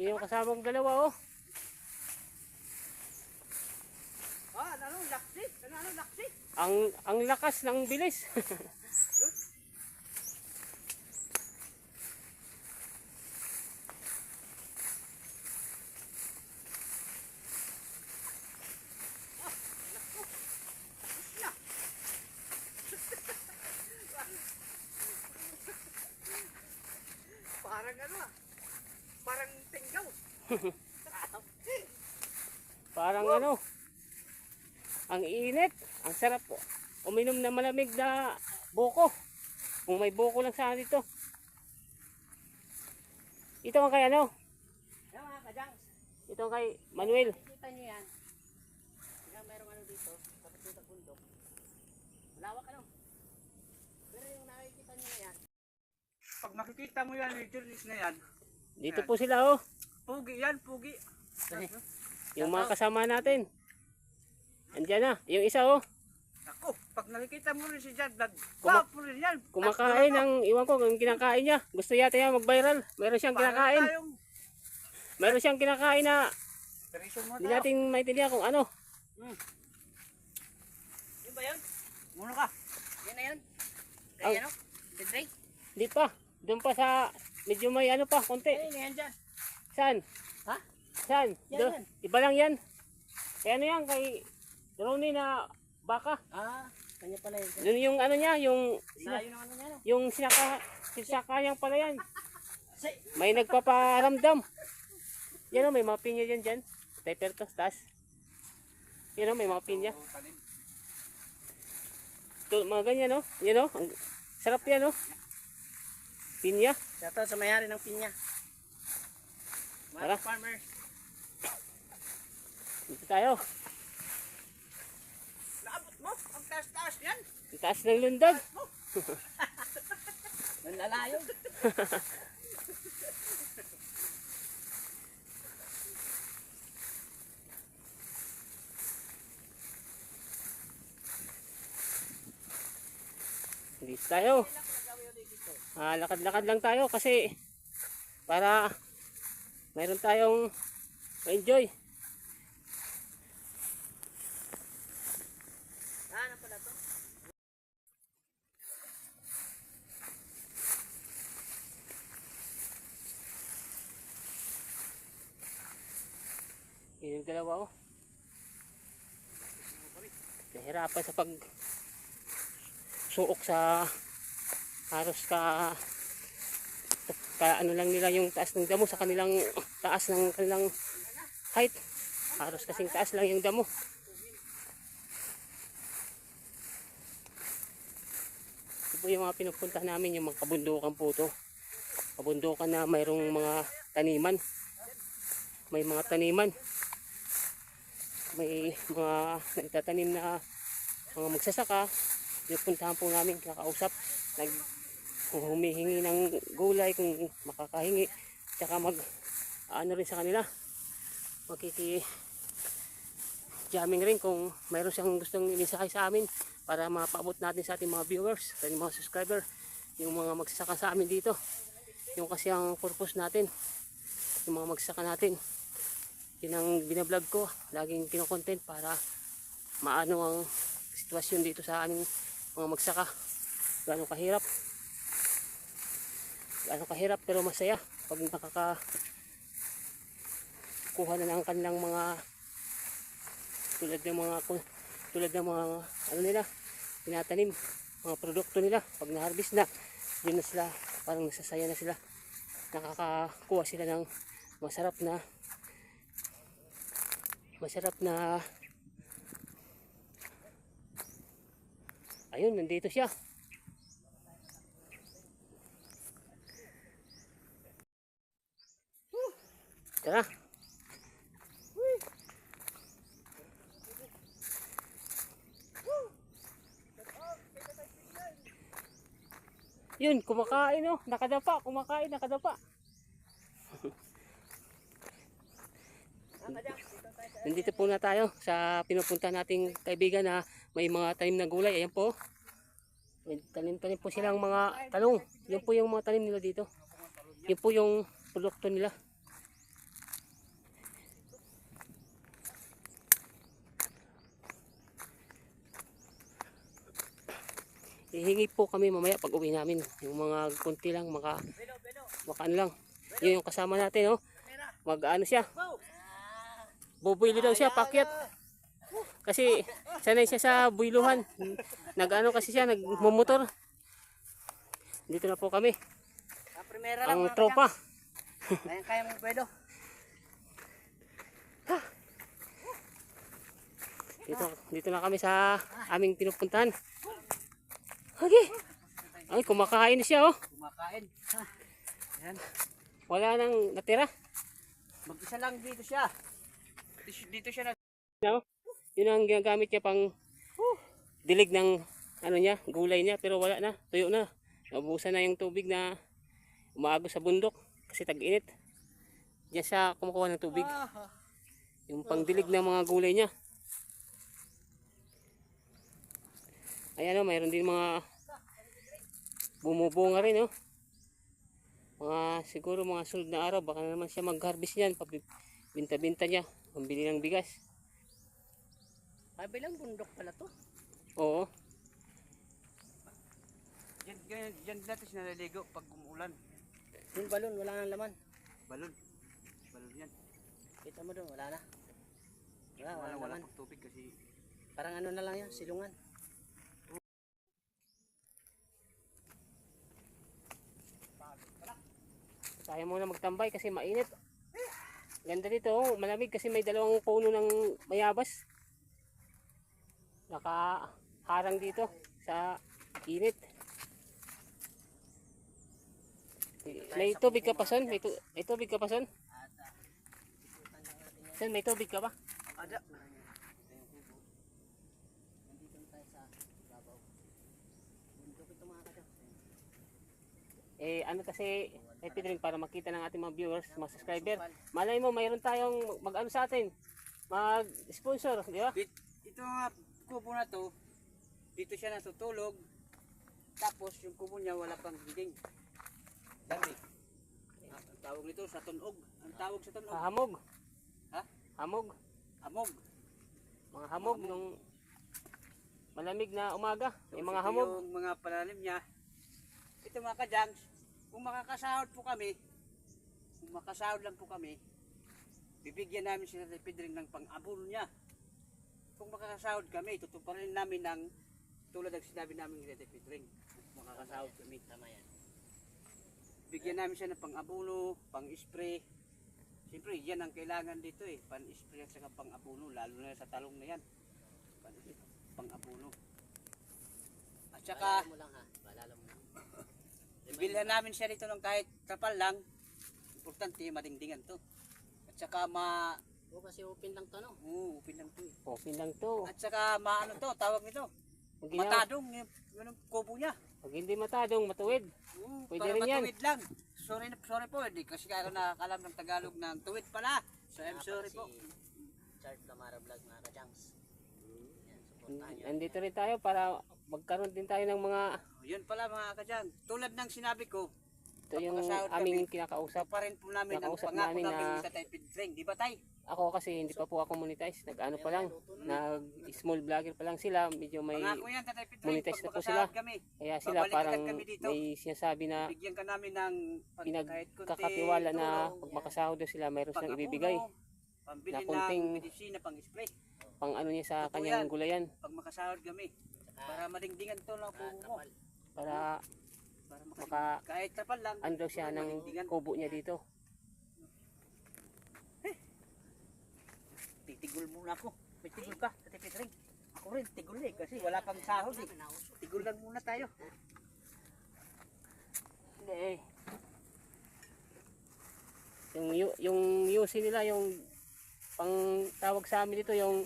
Yung kasamang dalawa oh. Ah, ano laksi? Ano laksi? Ang lakas ng bilis. Parang ano ah. Parang tinggaw. Parang ano. Ang init. Ang sarap po. Uminom na malamig na buko. Kung may buko lang sana dito. Ito ang kay ano? Yan mga kajangs. Ito ang kay Manuel. Nakikita nyo yan. Yan mayroong ano dito. Tapos dito bundok. Malawak ano. Pero yung nakikita nyo na yan. Pag makikita mo yan, yung na yan. Dito po sila oh. Pugi yan, pugi. Yung mga kasama natin. Andiyan na. Yung isa oh. Ako, pag nakikita mo rin si Jan, Kuma- po rin yan. Kumakain ng, iwan ko kung kinakain niya. Gusto yata niya mag-viral. Meron siyang kinakain. Meron siyang kinakain na hindi natin maintindihan kung ano. Yun ba yun? Muna ka. Yan na yun. Ang- Kaya ano? Dendray? Hindi pa. Doon pa sa medyo may ano pa, konti. Ayun, yan dyan. Saan? Ha? Saan? Yan, Doon. yan. Iba lang yan. Kaya ano yan kay Ronnie na baka. Ah, kanya pala yun. Doon yung ano niya, yung Layo ng ano niya, no? yung sinakayang pala yan. May nagpaparamdam. Yan o, may mga pinya dyan. Diaper to, taas. Yan o, may mga pinya. Ito, mga ganyan o. Yan o, ang sarap yan o. Pinya. Ito sa mayari ng pinya. Tara. Mga farmer. Dito tayo. Naabot mo? Ang taas-taas yan. Ang taas ng lundag. Nanlalayo. Dito tayo. Lakad-lakad lang tayo kasi para mayroon tayong ma-enjoy. Ano pala to? Yun yung dalawa oh. Nahirapan sa pag suok sa halos ka ano lang nila yung taas ng damo sa kanilang taas ng kanilang height. Halos kasing taas lang yung damo. Ito po yung mga pinupunta namin, yung mga kabundukan po to. Kabundukan na mayroong mga taniman. May mga taniman. May mga nagtatanim na mga magsasaka. Pinupuntahan po namin kakausap. Kung humihingi ng gulay, kung makakahingi. Tsaka ano rin sa kanila. Jamming rin kung mayroon siyang gustong inisakay sa amin para mapaabot natin sa ating mga viewers, sa ating mga subscriber, yung mga magsasaka sa amin dito. Yung kasi ang purpose natin, yung mga magsasaka natin, yun ang binablog ko, laging kinokontent para maano ang sitwasyon dito sa aming mga magsaka. Gaano kahirap pero masaya pag nakakakuha na ng kanilang mga tulad ng mga ano nila tinatanim, mga produkto nila. Pag na-harvest na, yun na sila, parang nasasaya na sila, nakakakuha sila ng masarap na ayun, nandito siya. Tara. Yun, kumakain oh, nakadapa. Nandito po na tayo sa pinupunta nating kaibigan na may mga tanim na gulay. Ayan po. May tanim-tanim po silang mga talong. Yun po yung mga tanim nila dito. Yun po yung produkto nila. Hihingi po kami mamaya pag uwi namin. Yung mga kunti lang, maka ano lang. Yun yung kasama natin, oh. Mag-ano siya. Bubuilo daw siya, pakyat. Kasi sanay siya sa builuhan. Nag-ano kasi siya, nagmumotor. Dito na po kami. Primera lang Ang mga tropa. kaya mo pwedo. Dito na kami sa aming pinupuntahan. Okay. Ay, kumakain na siya, oh. Kumakain. Yan. Wala nang natira. Mag-isa lang dito siya. Dito siya na. No? Yun ang ginagamit niya pang dilig ng ano niya, gulay niya, pero wala na, tuyo na. Naubusan na yung tubig na umaagos sa bundok kasi tag-init. Diyan siya kumukuha ng tubig. Yung pangdilig ng mga gulay niya. Ayan, oh, mayroon din mga bumubunga rin, oh. Siguro mga sunod na araw baka naman siya mag-harvest niyan, binta-binta niya, pambili ng bigas. Kabilang bundok pala to. Oo. Diyan natin sinaliligo pag umuulan. Yung balon, wala nang laman. Balon. Balon yan. Kita mo doon, wala na. Wala Wala laman. pang tubig kasi. Parang ano na lang yan, silungan. Tayo muna magtambay kasi mainit. Ganda dito, oh. Malamig kasi may dalawang puno ng mayabas. Nakaharang dito sa init. May tubig ka pa, son? May tubig ka pa, son? Son, may tubig ka ba? Ada. Nandito na tayo sa babaw. Bundok ito mga kadang. Ano kasi, drink para makita ng ating mga viewers, mga subscriber. Malay mo, mayroon tayong mag-ano sa atin, mag-sponsor, di ba? Ito nga kubo na to. Dito siya natutulog. Tapos yung kubo niya wala pang dingding. Dami. Ang tawag nito sa tunog. Ang tawag sa tunog. Hamog. Ha? Hamog. Amog. Mga hamog nung malamig na umaga. May Tapos mga ito hamog. yung mga palalim niya. Ito mga kajangs, kung makakasahod po kami, kung makasahod lang po kami, bibigyan namin si Tatay Pedring ng pang-abon niya. Kung makakasahod kami, tutuparin namin ng tulad ng sinabi namin ni Tatay Pedring. Kung makakasahod kami. Tama yan. Bigyan namin siya ng pang-abono, pang-spray. Siyempre, yan ang kailangan dito eh. Pang-spray at saka pang-abono, lalo na sa talong na yan. Pang-abono. At saka, Balala mo lang ha. Balala mo lang. bilhan namin siya dito ng kahit trapal lang. Importante, madingdingan to. At saka Oo, kasi open lang to, no? upin lang to eh. Okay lang to. At saka maano to, tawag nito. Pag, ginawa, Matadong, yun ang kubo niya. pag hindi matadong, matuwid. Pwede Para rin yan. matuwid lang. Sorry po, hindi kasi ako nakakalam ng Tagalog ng tuwid pala. So I'm sorry po. Chart Lamara Vlog mga kajangs. Yan, supportahan nyo. Nandito rin tayo para magkaroon din tayo ng mga, Yun pala mga kadyang. Tulad ng sinabi ko, ito yung Magpapasahod kami. aming kinakausap. pa rin po namin ang Nakausap pangako namin namin na- sa Tatay Pedring. Di ba tay? Ako kasi hindi pa po ako monetize. Nag-ano pa lang. Nag-small vlogger pa lang sila. Medyo may, Pangako yan Tatay Pedring. monetize Pag na po makasahod sila. kami, kaya sila babalik parang agad kami dito. may sinasabi na bigyan ka namin ng kahit kunti pinagkakatiwala na tulong, pag makasahod daw sila, mayroon silang pang-abono, ibibigay. pambili na ng kunting- medisina, pang-spray. Pang ano niya sa Totoo kanyang yan. gulayan. Pag makasahod kami, para madingdingan to lang po mo. Para Para maka kahit tapal lang, ano daw siya ng madingdingan. kubo niya dito. Titigol muna ako. May tigol ka, Tatay Pedring. Ako rin, tigol eh, kasi wala pang sahod eh. Tigol lang muna tayo. Hindi eh. Yung UC nila, yung pang tawag sa amin dito, yung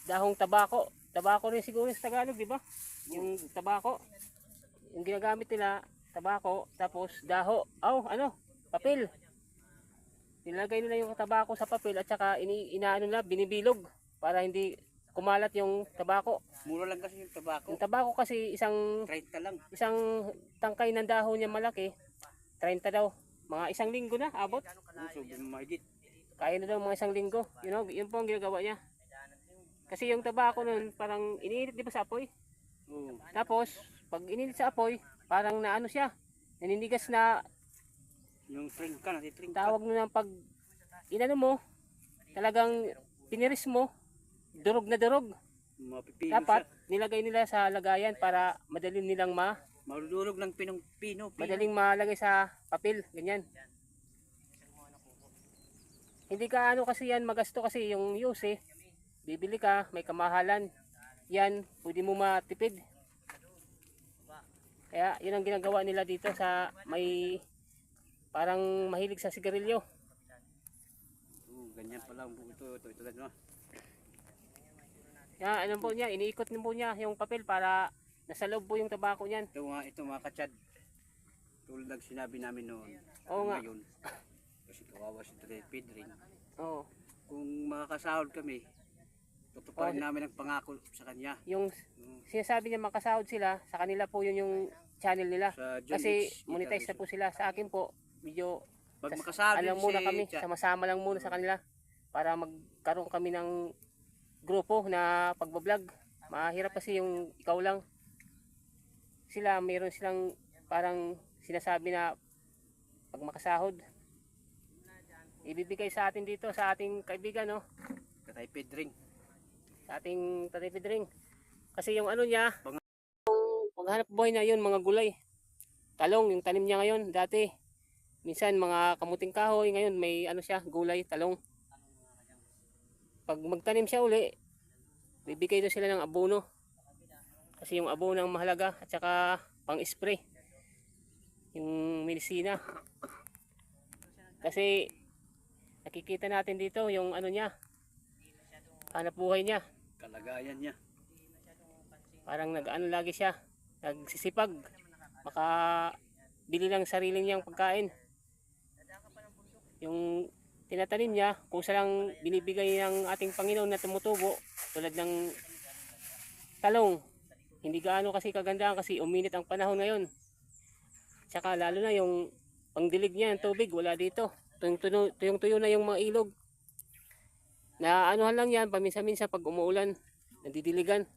dahong tabako. Tabako rin siguro sa Tagalog, di ba? Yung tabako. Yung ginagamit nila, tabako, tapos daho. Ano? Papel. Nilagay nila yung tabako sa papel at saka inaano nila, binibilog para hindi kumalat yung tabako. Mura lang kasi yung tabako. Yung tabako kasi isang 30 lang. tangkay ng dahon niya malaki, 30 daw. Mga isang linggo na abot. So, mahigit. Kaya na daw mga isang linggo. Yun po ang ginagawa niya. Kasi yung tabako nun parang iniinit di ba sa apoy? Oo. Tapos pag inilit sa apoy, parang naano siya, naninigas na Yung trink ka, natitrink ka. tawag mo ng pag inano mo, talagang piniris mo, durog na durog. Mapipino Dapat siya. nilagay nila sa lagayan para madaling nilang Marudurog ng pinong-pino. madaling malagay sa papel, ganyan. Hindi ka ano kasi yan magasto kasi yung use eh. Bibili ka, may kamahalan. Yan, pwede mo matipid. Kaya yun ang ginagawa nila dito sa may parang mahilig sa sigarilyo. Ganyan pala ang buo ito. Ito na. Yan, ano po niya, iniikot po niya yung papel para nasa loob po yung tabako niyan. Ito mga katsad. Tulad ng sinabi namin noon. Oo nga. Ngayon, kasi kawawa si Pedrin. Oo. Kung makakasahod kami, tutuparin namin ang pangako sa kanya. Yung sinasabi niya makasahod sila, sa kanila po yun yung channel nila. Sa John Kasi H. monetize na po sila. Sa akin po, medyo Pag makasahod alam din muna si kami, sama-sama lang muna sa kanila para magkaroon kami ng grupo na pagbablog. Mahirap kasi yung ikaw lang. Sila, mayroon silang parang sinasabi na pag makasahod, ibibigay sa atin dito, sa ating kaibigan, no? Katay Pedring. Sa ating Tatay Pedring. Kasi yung ano niya, yung paghanap buhay na yun, mga gulay. Talong, yung tanim niya ngayon, dati. Minsan mga kamuting kahoy, ngayon may ano siya, gulay, talong. Pag magtanim siya uli, bibigay doon sila ng abono. Kasi yung abono ang mahalaga at saka pang-spray. Yung medisina. Kasi nakikita natin dito yung ano niya, hanap buhay niya. Kalagayan niya. Parang nag-ano lagi siya, nagsisipag. Makabili ng sarili niyang pagkain. Yung tinatanim niya, kung lang binibigay ng ating Panginoon na tumutubo, tulad ng talong, hindi gaano kasi kagandahan kasi uminit ang panahon ngayon. Tsaka lalo na yung pangdilig niya ng tubig, wala dito. Tuyong-tuyo na yung mga ilog. Na anuhan lang yan, paminsan-minsan pag umuulan, nandidiligan.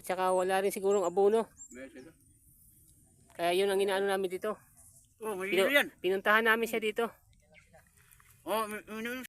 At saka wala rin sigurong abono. Kaya yun ang inaano namin dito. Oh, may yan. Pinuntahan namin siya dito. Oh,